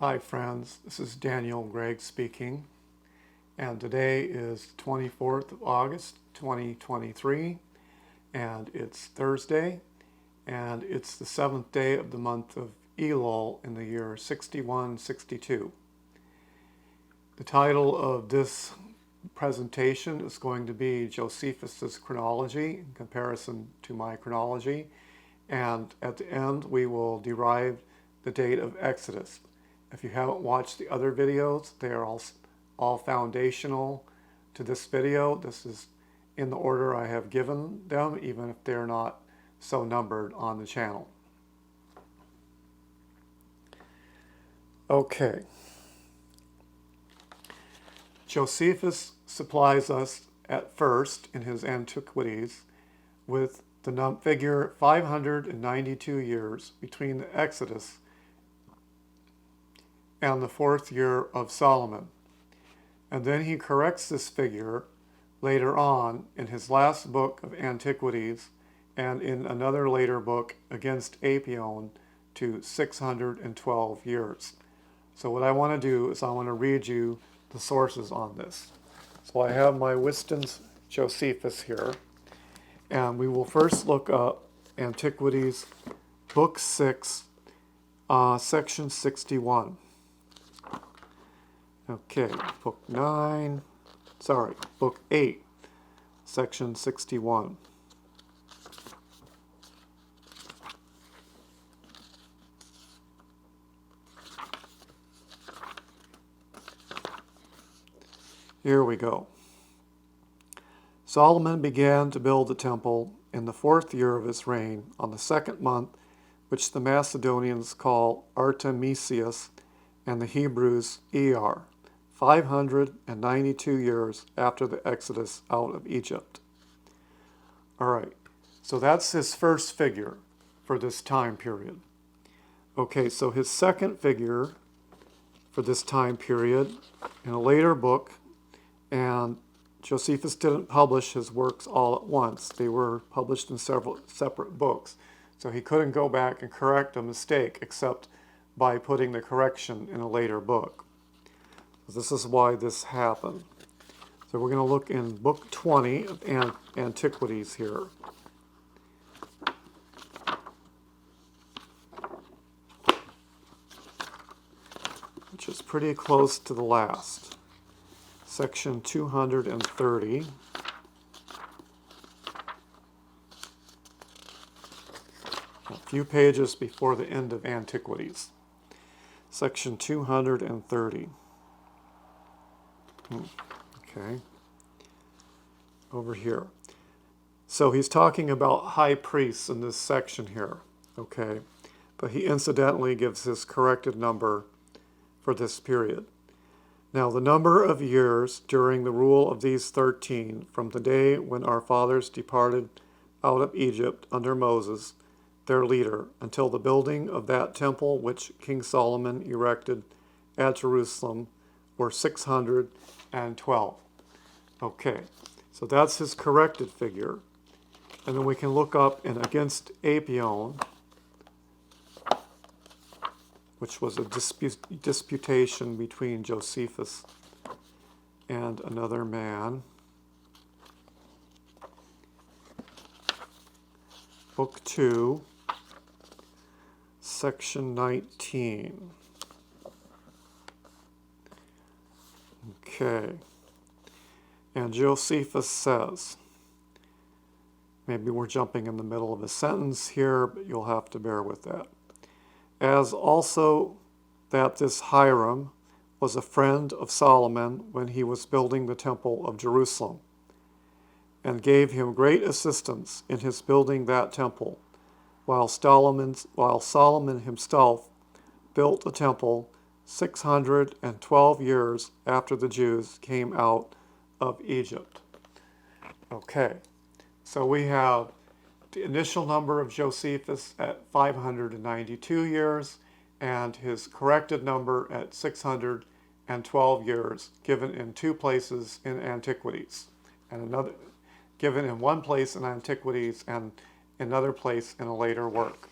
Hi friends, this is Daniel Gregg speaking, and today is 24th of August 2023, and it's Thursday, and it's the 7th day of the month of Elul in the year 6162. The title of this presentation is going to be Josephus's Chronology in comparison to my chronology, and at the end we will derive the date of Exodus. If you haven't watched the other videos, they are all foundational to this video. This is in the order I have given them, even if they're not so numbered on the channel. Okay. Josephus supplies us at first in his Antiquities with the figure 592 years between the Exodus and the 4th year of Solomon. And then he corrects this figure later on in his last book of Antiquities and in another later book against Apion to 612 years. So what I want to do is I want to read you the sources on this. So I have my Whiston's Josephus here, and we will first look up Antiquities, Book 6, Section 61. Okay, Book 8, Section 61. Here we go. Solomon began to build the temple in the 4th year of his reign, on the 2nd month, which the Macedonians call Artemisius and the Hebrews Iyar, 592 years after the Exodus out of Egypt. All right, so that's his first figure for this time period. Okay, so his second figure for this time period in a later book, and Josephus didn't publish his works all at once. They were published in several separate books. So he couldn't go back and correct a mistake except by putting the correction in a later book. This is why this happened. So we're going to look in Book 20 of Antiquities here. Which is pretty close to the last. Section 230. A few pages before the end of Antiquities. Section 230. Okay. Over here. So he's talking about high priests in this section here. Okay. But he incidentally gives his corrected number for this period. Now the number of years during the rule of these 13, from the day when our fathers departed out of Egypt under Moses, their leader, until the building of that temple which King Solomon erected at Jerusalem, were 612. Okay, so that's his corrected figure. And then we can look up in Against Apion, which was a disputation between Josephus and another man. Book 2, Section 19. Okay. And Josephus says, maybe we're jumping in the middle of a sentence here, but you'll have to bear with that. As also that this Hiram was a friend of Solomon when he was building the temple of Jerusalem, and gave him great assistance in his building that temple, while Solomon himself built the temple 612 years after the Jews came out of Egypt. Okay, so we have the initial number of Josephus at 592 years and his corrected number at 612 years, given in two places in Antiquities, and another given in one place in Antiquities and another place in a later work.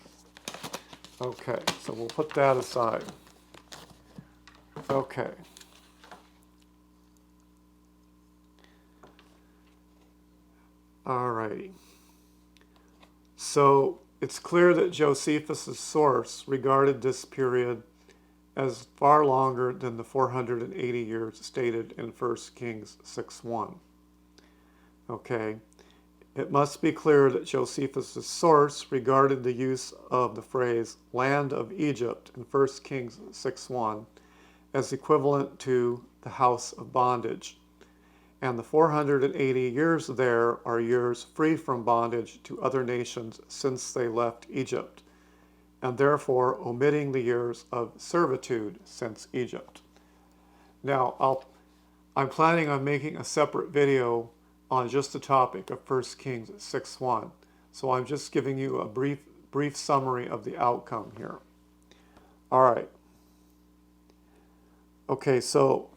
Okay, so we'll put that aside. Okay. Alrighty. So it's clear that Josephus' source regarded this period as far longer than the 480 years stated in 1 Kings 6:1. Okay. It must be clear that Josephus' source regarded the use of the phrase land of Egypt in 1 Kings 6:1 as equivalent to the house of bondage, and the 480 years there are years free from bondage to other nations since they left Egypt, and therefore omitting the years of servitude since Egypt. Now, I'm planning on making a separate video on just the topic of 1 Kings 6:1, so I'm just giving you a brief summary of the outcome here. All right. Okay, so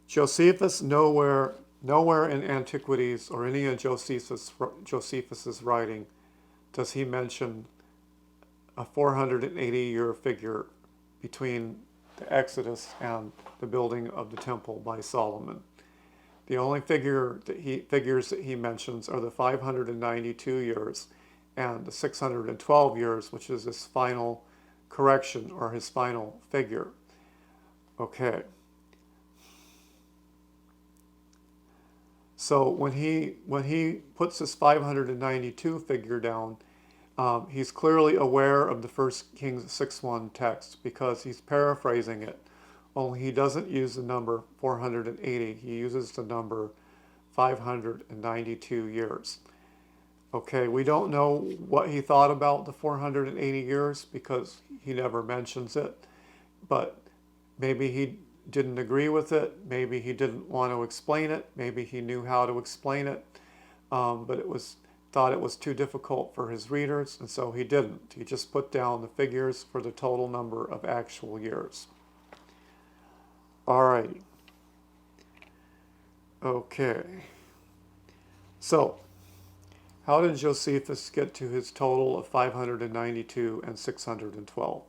Josephus nowhere in Antiquities or any of Josephus's writing does he mention a 480-year figure between the Exodus and the building of the temple by Solomon. The only figures that he mentions are the 592 years and the 612 years, which is his final correction or his final figure. Okay. So when he puts this 592 figure down, he's clearly aware of the 1 Kings 6:1 text because he's paraphrasing it. Only he doesn't use the number 480. He uses the number 592 years. Okay, we don't know what he thought about the 480 years because he never mentions it. But maybe he didn't agree with it. Maybe he didn't want to explain it. Maybe he knew how to explain it, but thought it was too difficult for his readers, and so he didn't. He just put down the figures for the total number of actual years. Alrighty. Okay. So, how did Josephus get to his total of 592 and 612?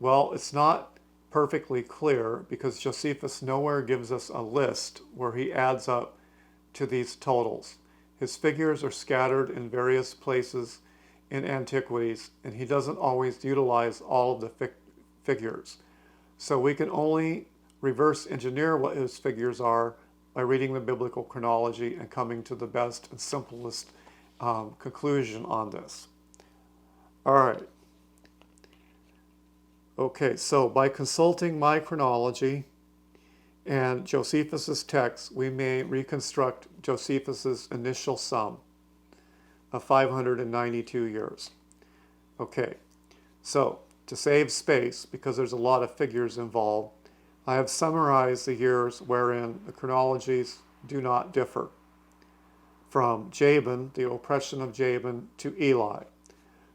Well, it's not perfectly clear because Josephus nowhere gives us a list where he adds up to these totals. His figures are scattered in various places in Antiquities, and he doesn't always utilize all of the figures. So we can only reverse engineer what his figures are by reading the biblical chronology and coming to the best and simplest conclusion on this. All right. Okay, so by consulting my chronology and Josephus's text, we may reconstruct Josephus's initial sum of 592 years. Okay, so to save space, because there's a lot of figures involved, I have summarized the years wherein the chronologies do not differ, from Jabin, the oppression of Jabin, to Eli.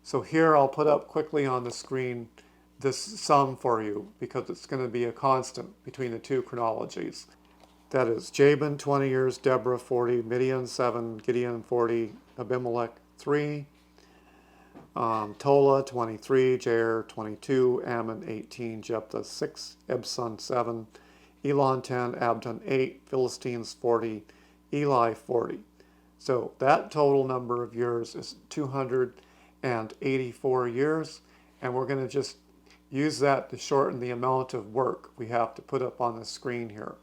So here I'll put up quickly on the screen this sum for you because it's going to be a constant between the two chronologies. That is Jabin 20 years, Deborah 40, Midian 7, Gideon 40, Abimelech 3, Tola 23, Jair 22, Ammon 18, Jephthah 6, Ibzan 7, Elon 10, Abdon 8, Philistines 40, Eli 40. So that total number of years is 284 years, and we're going to just use that to shorten the amount of work we have to put up on the screen here.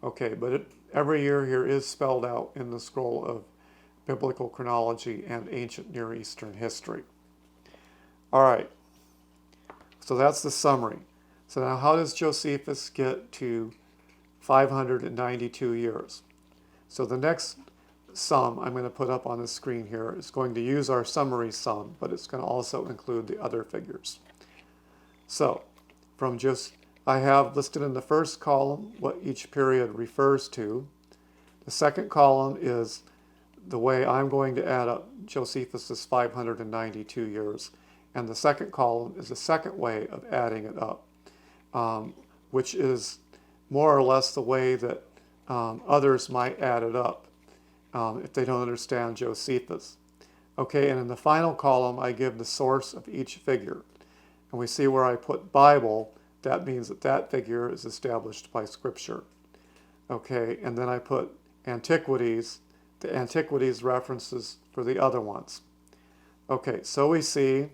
Okay, but every year here is spelled out in the scroll of biblical chronology and ancient Near Eastern history. All right, so that's the summary. So now how does Josephus get to 592 years? So the next sum I'm going to put up on the screen here is going to use our summary sum, but it's going to also include the other figures. So I have listed in the first column what each period refers to. The second column is the way I'm going to add up Josephus's 592 years. And the second column is the second way of adding it up, which is more or less the way that others might add it up if they don't understand Josephus. Okay, and in the final column, I give the source of each figure. And we see where I put Bible, that means that that figure is established by Scripture. Okay, and then I put antiquities, the antiquities references for the other ones. Okay, so we see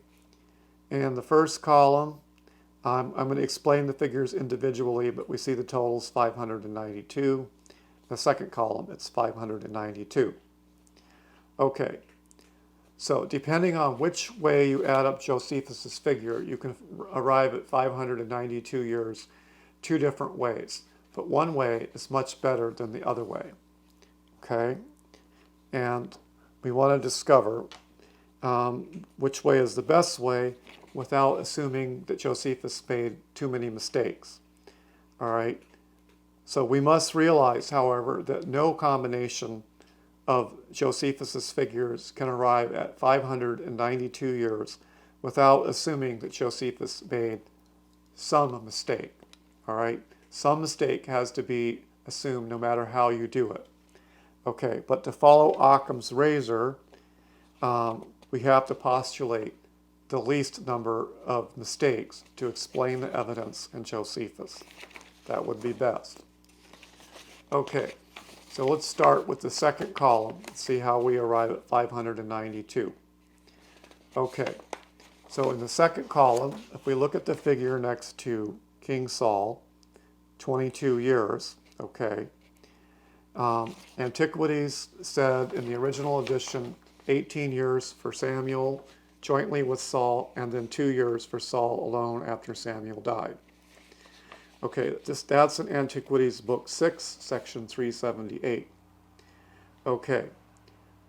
in the first column, I'm going to explain the figures individually, but we see the totals 592. The second column, it's 592. Okay, so depending on which way you add up Josephus's figure, you can arrive at 592 years two different ways. But one way is much better than the other way. Okay, and we want to discover which way is the best way without assuming that Josephus made too many mistakes. All right, so we must realize, however, that no combination of Josephus's figures can arrive at 592 years without assuming that Josephus made some mistake. All right, some mistake has to be assumed no matter how you do it. Okay, but to follow Occam's razor, we have to postulate the least number of mistakes to explain the evidence in Josephus. That would be best. Okay, so let's start with the second column and see how we arrive at 592. Okay, so in the second column, if we look at the figure next to King Saul, 22 years, okay. Antiquities said in the original edition 18 years for Samuel jointly with Saul, and then 2 years for Saul alone after Samuel died. Okay, that's in Antiquities Book 6, Section 378. Okay,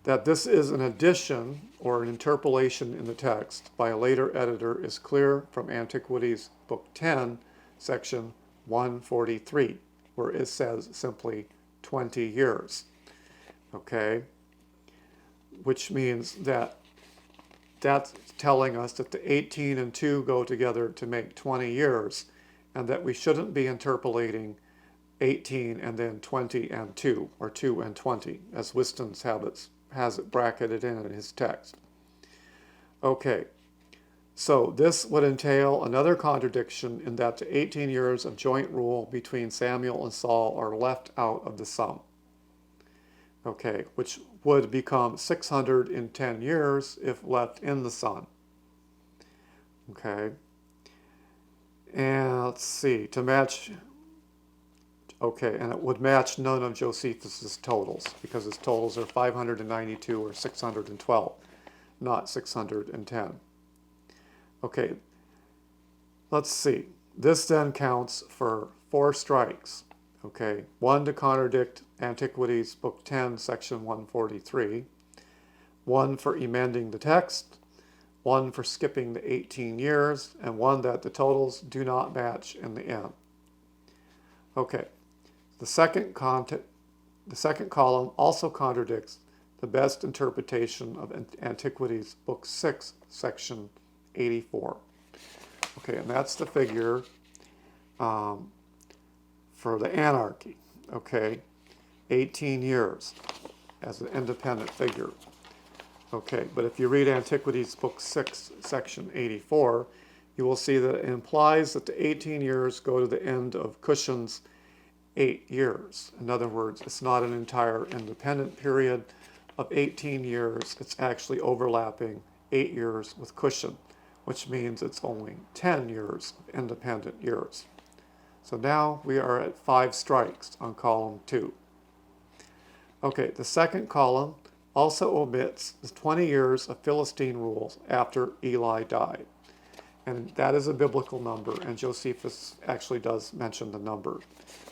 that this is an addition or an interpolation in the text by a later editor is clear from Antiquities Book 10, Section 143, where it says simply 20 years. Okay, which means that that's telling us that the 18 and 2 go together to make 20 years, and that we shouldn't be interpolating 18 and then 20 and 2, or 2 and 20, as Whiston's has it bracketed in his text. Okay, so this would entail another contradiction in that the 18 years of joint rule between Samuel and Saul are left out of the sum. Okay, which would become 610 years if left in the sum. Okay, and let's see, to match, okay, and it would match none of Josephus's totals, because his totals are 592 or 612, not 610. Okay, let's see. This then counts for 4 strikes. Okay, 1 to contradict Antiquities Book 10, Section 143, 1 for amending the text, 1 for skipping the 18 years, and 1 that the totals do not match in the end. Okay, the second column also contradicts the best interpretation of Antiquities Book 6, Section 84. Okay, and that's the figure for the anarchy. Okay, 18 years as an independent figure. Okay, but if you read Antiquities Book 6, Section 84, you will see that it implies that the 18 years go to the end of Cushan's 8 years. In other words, it's not an entire independent period of 18 years. It's actually overlapping 8 years with Cushan, which means it's only 10 years of independent years. So now we are at 5 strikes on column 2. Okay, the second column also omits the 20 years of Philistine rules after Eli died. And that is a biblical number, and Josephus actually does mention the number.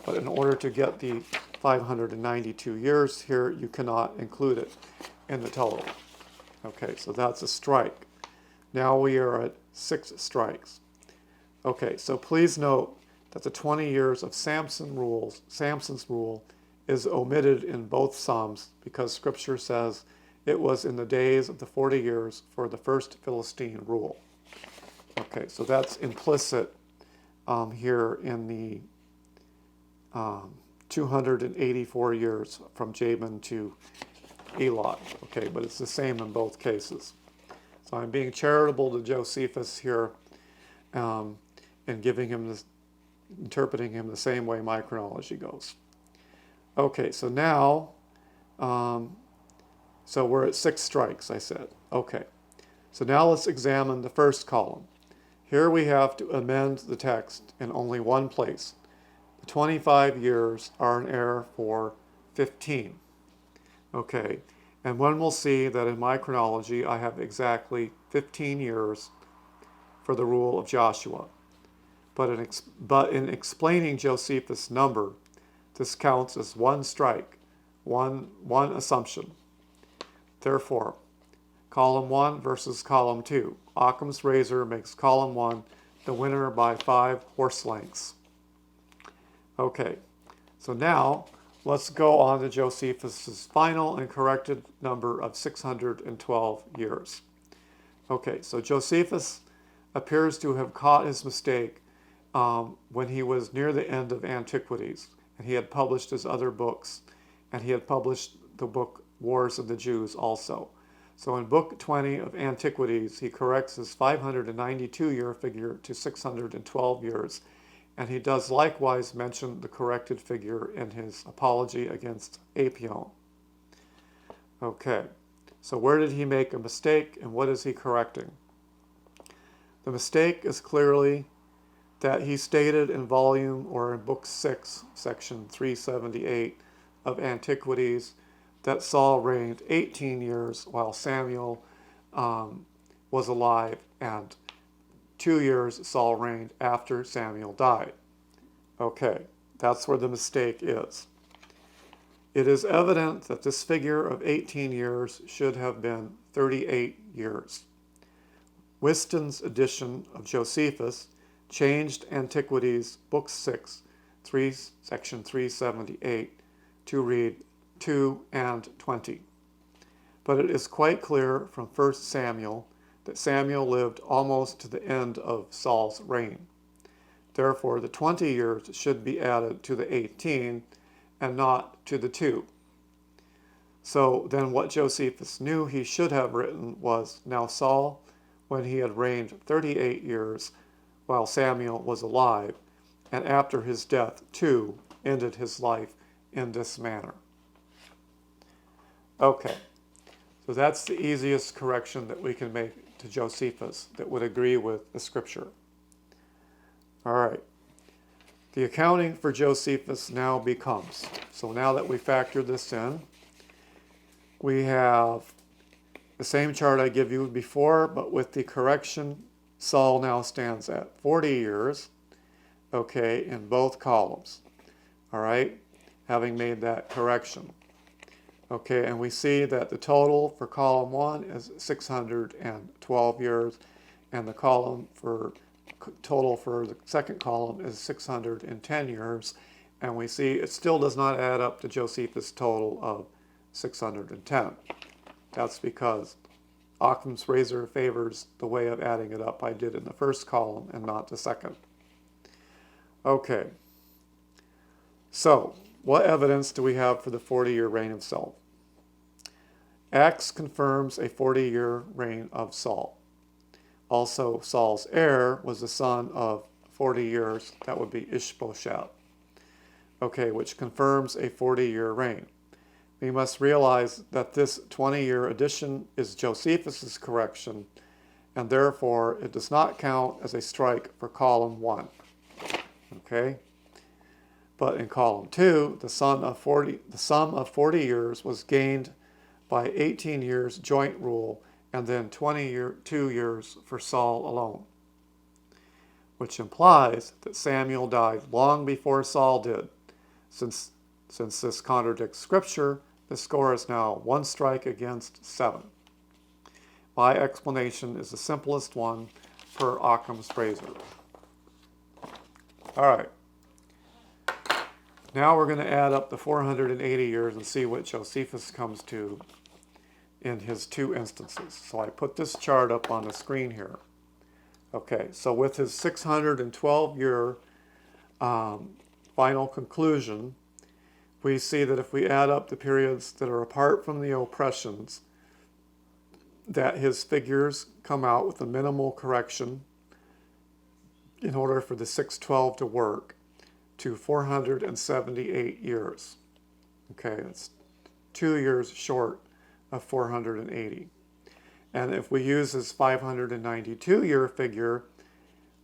But in order to get the 592 years here, you cannot include it in the total. Okay, so that's a strike. Now we are at 6 strikes. Okay, so please note that the 20 years of Samson's rule is omitted in both Psalms because Scripture says it was in the days of the 40 years for the first Philistine rule. Okay, so that's implicit here in the 284 years from Jabin to Eli. Okay, but it's the same in both cases. So I'm being charitable to Josephus here and giving him interpreting him the same way my chronology goes. Okay, so now, so we're at 6 strikes, I said. Okay, so now let's examine the first column. Here we have to amend the text in only one place. The 25 years are an error for 15. Okay, and one will see that in my chronology I have exactly 15 years for the rule of Joshua. But in explaining Josephus' number, this counts as one strike, one assumption. Therefore, column 1 versus column 2. Occam's razor makes column 1 the winner by 5 horse lengths. Okay, so now let's go on to Josephus' final and corrected number of 612 years. Okay, so Josephus appears to have caught his mistake when he was near the end of Antiquities, and he had published his other books, and he had published the book Wars of the Jews also. So in book 20 of Antiquities, he corrects his 592-year figure to 612 years, and he does likewise mention the corrected figure in his Apology against Apion. Okay, so where did he make a mistake, and what is he correcting? The mistake is clearly that he stated in volume or in book 6, section 378 of Antiquities, that Saul reigned 18 years while Samuel was alive, and 2 years Saul reigned after Samuel died. Okay, that's where the mistake is. It is evident that this figure of 18 years should have been 38 years. Whiston's edition of Josephus changed Antiquities, book 6, section 378, to read 2 and 20. But it is quite clear from 1 Samuel that Samuel lived almost to the end of Saul's reign. Therefore, the 20 years should be added to the 18 and not to the 2. So then what Josephus knew he should have written was, now Saul, when he had reigned 38 years while Samuel was alive, and after his death too, ended his life in this manner. Okay, so that's the easiest correction that we can make to Josephus that would agree with the scripture. All right, the accounting for Josephus now becomes, so now that we factor this in, we have the same chart I gave you before, but with the correction, Saul now stands at 40 years, okay, in both columns, all right, having made that correction. Okay, and we see that the total for column 1 is 612 years, and the total for the second column is 610 years, and we see it still does not add up to Josephus' total of 610. That's because Occam's razor favors the way of adding it up I did in the first column and not the second. Okay, so what evidence do we have for the 40-year reign of Saul? Acts confirms a 40-year reign of Saul. Also, Saul's heir was the son of 40 years, that would be Ishbosheth, okay, which confirms a 40-year reign. We must realize that this 20-year addition is Josephus' correction, and therefore it does not count as a strike for column 1. Okay? But in column 2, the sum of 40 years was gained by 18 years joint rule and then 22 years for Saul alone, which implies that Samuel died long before Saul did. Since this contradicts Scripture, the score is now 1 strike against 7. My explanation is the simplest one per Occam's razor. All right. Now we're going to add up the 480 years and see what Josephus comes to in his 2 instances. So I put this chart up on the screen here. Okay, so with his 612-year final conclusion, we see that if we add up the periods that are apart from the oppressions, that his figures come out with a minimal correction in order for the 612 to work. to 478 years. Okay, that's 2 years short of 480. And if we use this 592-year figure,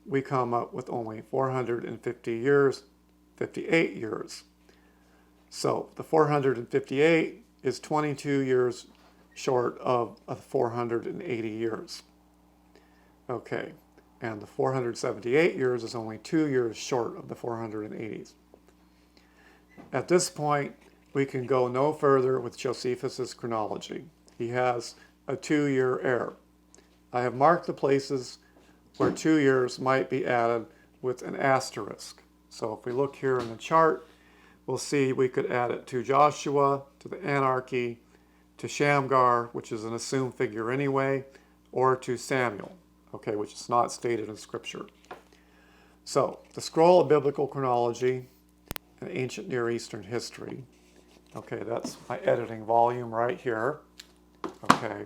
we come up with only 450 years, 58 years. So the 458 is 22 years short of 480 years. Okay, and the 478 years is only 2 years short of the 480s. At this point, we can go no further with Josephus's chronology. He has a 2-year error. I have marked the places where 2 years might be added with an asterisk. So if we look here in the chart, we'll see we could add it to Joshua, to the anarchy, to Shamgar, which is an assumed figure anyway, or to Samuel, okay, which is not stated in Scripture. So the scroll of biblical chronology and ancient Near Eastern history. Okay, that's my editing volume right here. Okay,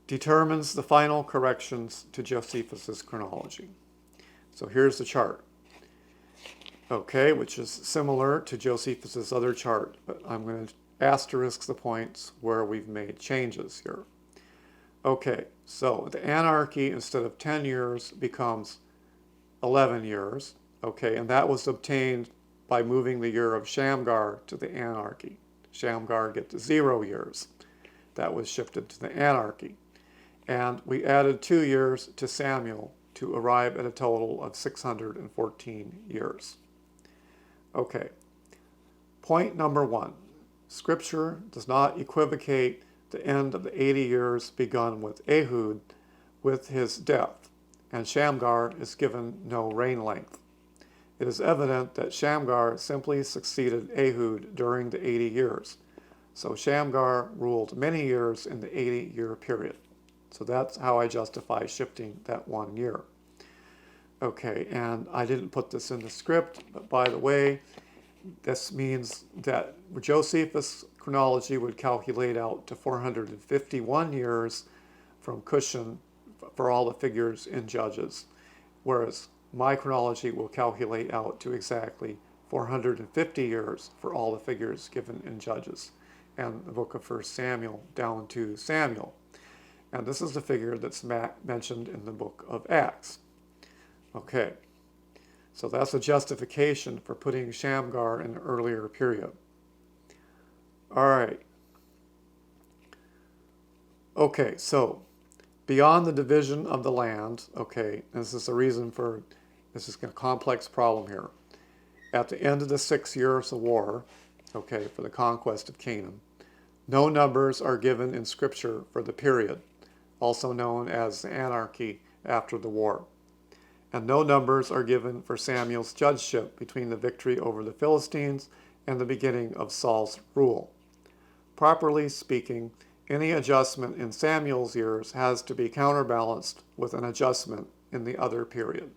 determines the final corrections to Josephus's chronology. So here's the chart. Okay, which is similar to Josephus's other chart, but I'm going to asterisk the points where we've made changes here. Okay, so the anarchy, instead of 10 years, becomes 11 years. Okay, and that was obtained by moving the year of Shamgar to the anarchy. Shamgar gets 0 years. That was shifted to the anarchy. And we added 2 years to Samuel to arrive at a total of 614 years. Okay, point number 1. Scripture does not equivocate the end of the 80 years begun with Ehud with his death, and Shamgar is given no reign length. It is evident that Shamgar simply succeeded Ehud during the 80 years. So Shamgar ruled many years in the 80-year period. So that's how I justify shifting that 1 year. Okay, and I didn't put this in the script, but by the way, this means that Josephus' chronology would calculate out to 451 years from Cushan for all the figures in Judges, whereas my chronology will calculate out to exactly 450 years for all the figures given in Judges and the book of 1 Samuel down to Samuel. And this is the figure that's mentioned in the book of Acts. Okay, so that's a justification for putting Shamgar in an earlier period. All right. Okay, so beyond the division of the land, okay, this is the reason for, this is a complex problem here. At the end of the 6 years of war, okay, for the conquest of Canaan, no numbers are given in Scripture for the period, also known as the anarchy after the war. And no numbers are given for Samuel's judgeship between the victory over the Philistines and the beginning of Saul's rule. Properly speaking, any adjustment in Samuel's years has to be counterbalanced with an adjustment in the other period.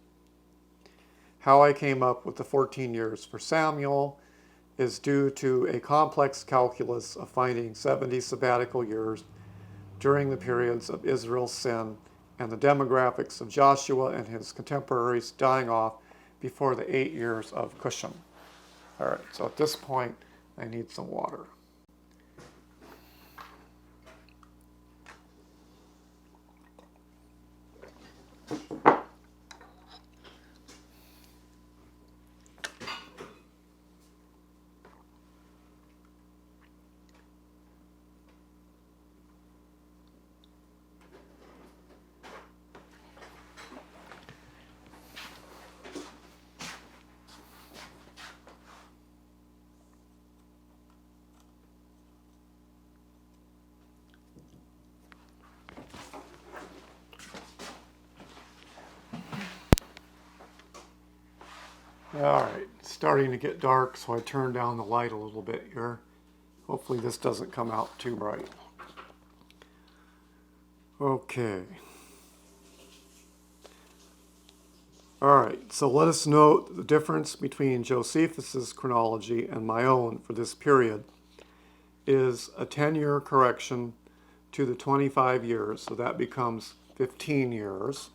How I came up with the 14 years for Samuel is due to a complex calculus of finding 70 sabbatical years during the periods of Israel's sin and the demographics of Joshua and his contemporaries dying off before the 8 years of Cushan. All right, so at this point, I need some water. All right, it's starting to get dark, so I turned down the light a little bit here. Hopefully this doesn't come out too bright. Okay. All right, so let us note the difference between Josephus's chronology and my own for this period is a 10-year correction to the 25 years, so that becomes 15 years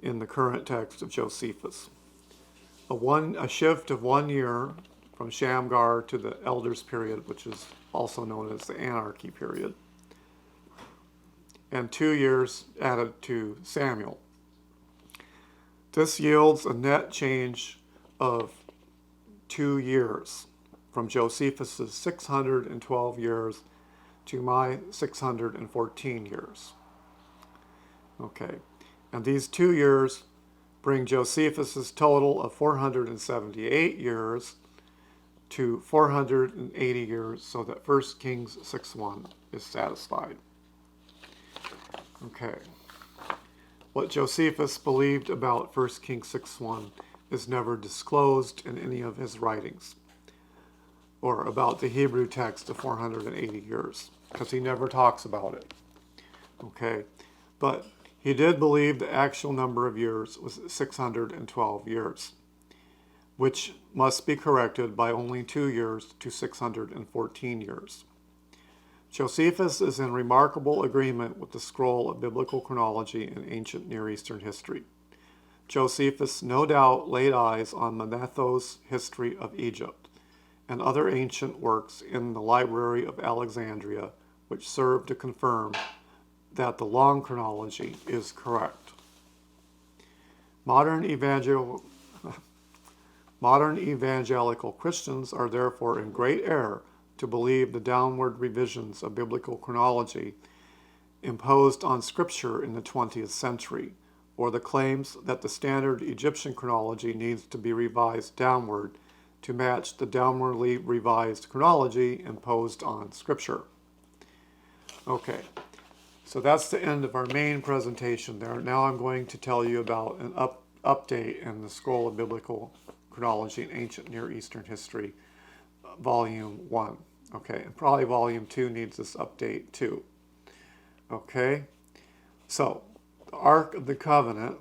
in the current text of Josephus. a shift of 1 year from Shamgar to the Elders period, which is also known as the Anarchy period, and 2 years added to Samuel. This yields a net change of 2 years, from Josephus' 612 years to my 614 years. Okay, and these 2 years bring Josephus' total of 478 years to 480 years, so that 1 Kings 6:1 is satisfied. Okay. What Josephus believed about 1 Kings 6:1 is never disclosed in any of his writings, or about the Hebrew text of 480 years, because he never talks about it. Okay, but he did believe the actual number of years was 612 years, which must be corrected by only 2 years to 614 years. Josephus is in remarkable agreement with the scroll of biblical chronology in ancient Near Eastern history. Josephus no doubt laid eyes on Manetho's History of Egypt and other ancient works in the Library of Alexandria, which serve to confirm that the long chronology is correct. Modern evangelical Christians are therefore in great error to believe the downward revisions of biblical chronology imposed on Scripture in the 20th century, or the claims that the standard Egyptian chronology needs to be revised downward to match the downwardly revised chronology imposed on Scripture. Okay, so that's the end of our main presentation there. Now I'm going to tell you about an update in the Scroll of Biblical Chronology in Ancient Near Eastern History, Volume 1. Okay, and probably Volume 2 needs this update too. Okay, so the Ark of the Covenant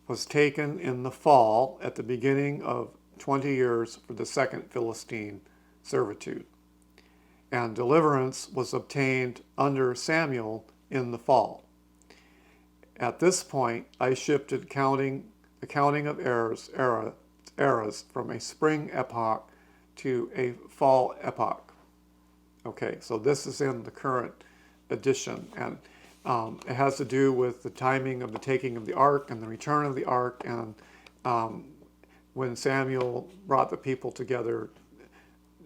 was taken in the fall at the beginning of 20 years for the second Philistine servitude, and deliverance was obtained under Samuel in the fall. At this point, I shifted the counting of eras from a spring epoch to a fall epoch. Okay, so this is in the current edition, and it has to do with the timing of the taking of the ark and the return of the ark, and when Samuel brought the people together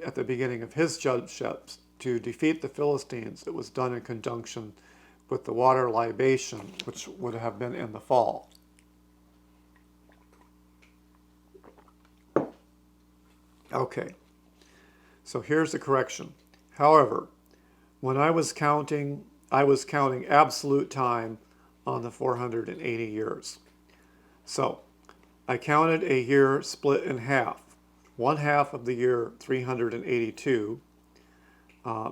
at the beginning of his judgeships to defeat the Philistines. It was done in conjunction with the water libation, which would have been in the fall. Okay, so here's the correction. However, when I was counting absolute time on the 480 years. So I counted a year split in half. One half of the year 382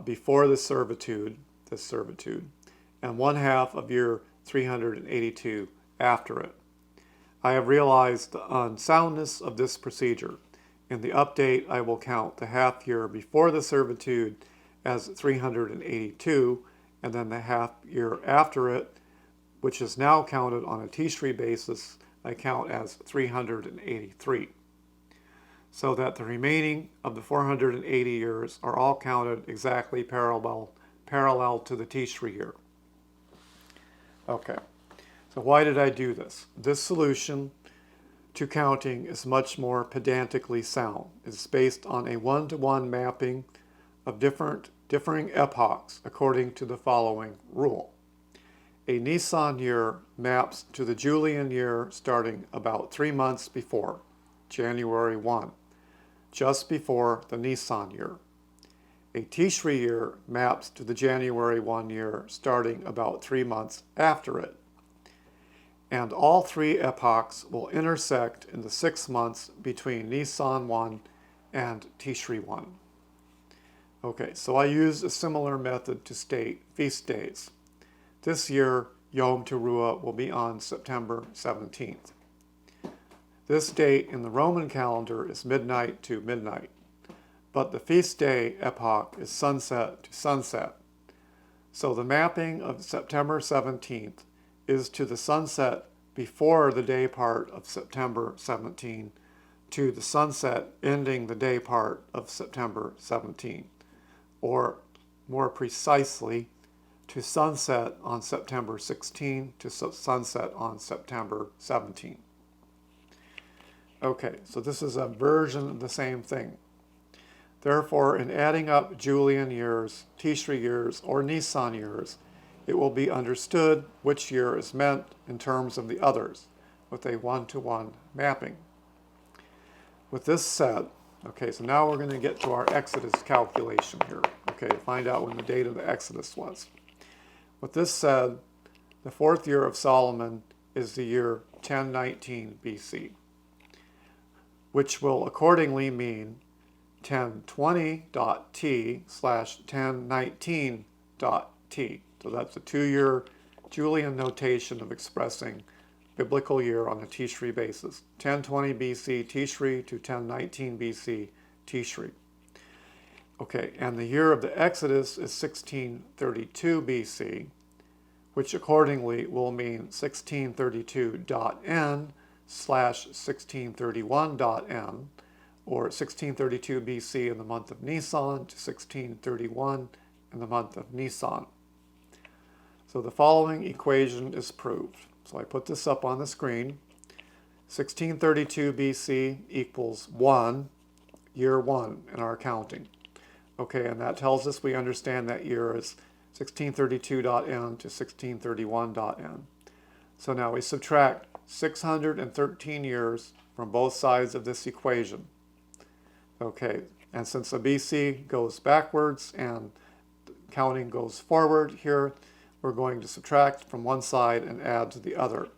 before this servitude, and one half of year 382 after it. I have realized the unsoundness of this procedure. In the update, I will count the half year before the servitude as 382, and then the half year after it, which is now counted on a Tishri basis, I count as 383. So that the remaining of the 480 years are all counted exactly parallel to the Tishri year. Okay, so why did I do this? This solution to counting is much more pedantically sound. It's based on a one-to-one mapping of differing epochs according to the following rule. A Nisan year maps to the Julian year starting about 3 months before, January 1, just before the Nisan year. A Tishri year maps to the January 1 year starting about 3 months after it. And all three epochs will intersect in the 6 months between Nisan 1 and Tishri 1. Okay, so I used a similar method to state feast days. This year, Yom Teruah will be on September 17th. This date in the Roman calendar is midnight to midnight, but the feast day epoch is sunset to sunset. So the mapping of September 17th is to the sunset before the day part of September 17, to the sunset ending the day part of September 17, or more precisely, to sunset on September 16 to sunset on September 17. Okay, so this is a version of the same thing. Therefore, in adding up Julian years, Tishri years, or Nisan years, it will be understood which year is meant in terms of the others, with a one-to-one mapping. With this said, okay, so now we're going to get to our Exodus calculation here, okay, to find out when the date of the Exodus was. With this said, the fourth year of Solomon is the year 1019 BC, which will accordingly mean 1020.t/1019.t. So that's a 2-year Julian notation of expressing biblical year on a Tishri basis. 1020 BC Tishri to 1019 BC Tishri. Okay, and the year of the Exodus is 1632 BC, which accordingly will mean 1632.n/1631.n, or 1632 BC in the month of Nisan to 1631 in the month of Nisan. So the following equation is proved. So I put this up on the screen. 1632 BC equals 1, year 1 in our counting. Okay, and that tells us we understand that year is 1632.n to 1631.n. So now we subtract 613 years from both sides of this equation. Okay, and since the BC goes backwards and counting goes forward here, we're going to subtract from one side and add to the other.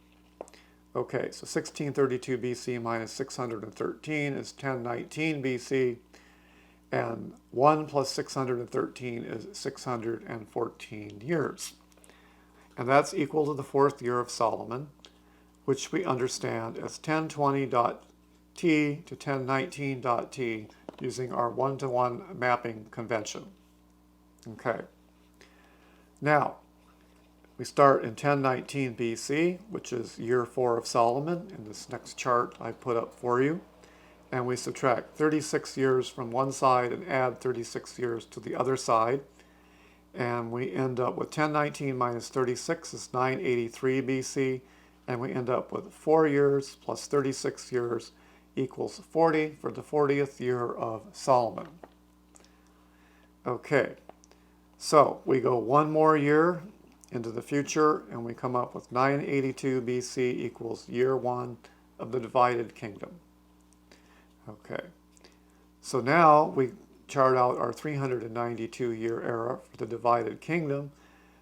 Okay, so 1632 BC minus 613 is 1019 BC, and 1 plus 613 is 614 years. And that's equal to the fourth year of Solomon, which we understand as 1020.t to 1019.t using our one-to-one mapping convention. Okay. Now, we start in 1019 BC, which is year 4 of Solomon, in this next chart I put up for you. And we subtract 36 years from one side and add 36 years to the other side. And we end up with 1019 minus 36 is 983 BC. And we end up with 4 years plus 36 years equals 40 for the 40th year of Solomon. Okay, so we go one more year into the future and we come up with 982 BC equals year 1 of the divided kingdom. Okay, so now we chart out our 392-year era for the divided kingdom.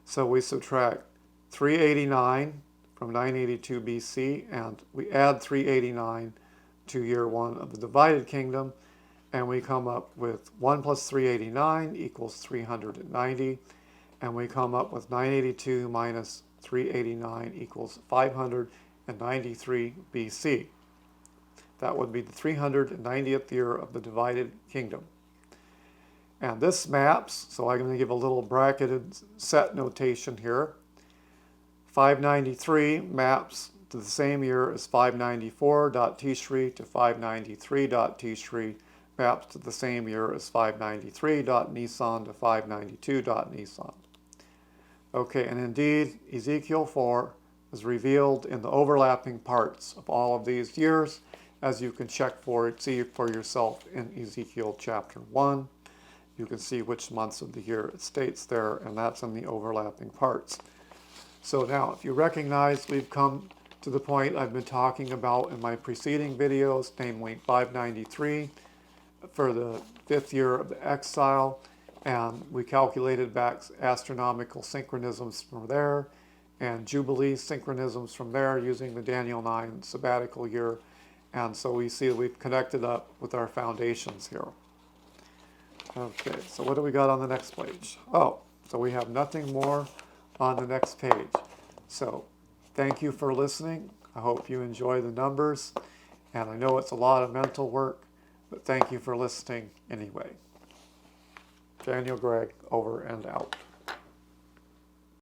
So we subtract 389 from 982 BC, and we add 389 to year 1 of the divided kingdom, and we come up with 1 plus 389 equals 390, and we come up with 982 minus 389 equals 593 BC. That would be the 390th year of the divided kingdom. And this maps, so I'm going to give a little bracketed set notation here. 593 maps to the same year as 594.Tishri to 593.Tishri maps to the same year as 593.Nisan to 592.Nisan. Okay, and indeed, Ezekiel 4 is revealed in the overlapping parts of all of these years, as you can check for it, see for yourself in Ezekiel chapter 1. You can see which months of the year it states there, and that's in the overlapping parts. So now, if you recognize, we've come to the point I've been talking about in my preceding videos, namely 593 for the 5th year of the exile, and we calculated back astronomical synchronisms from there, and Jubilee synchronisms from there using the Daniel 9 sabbatical year. And so we see that we've connected up with our foundations here. Okay, so what do we got on the next page? Oh, so we have nothing more on the next page. So thank you for listening. I hope you enjoy the numbers. And I know it's a lot of mental work, but thank you for listening anyway. Daniel Gregg, over and out.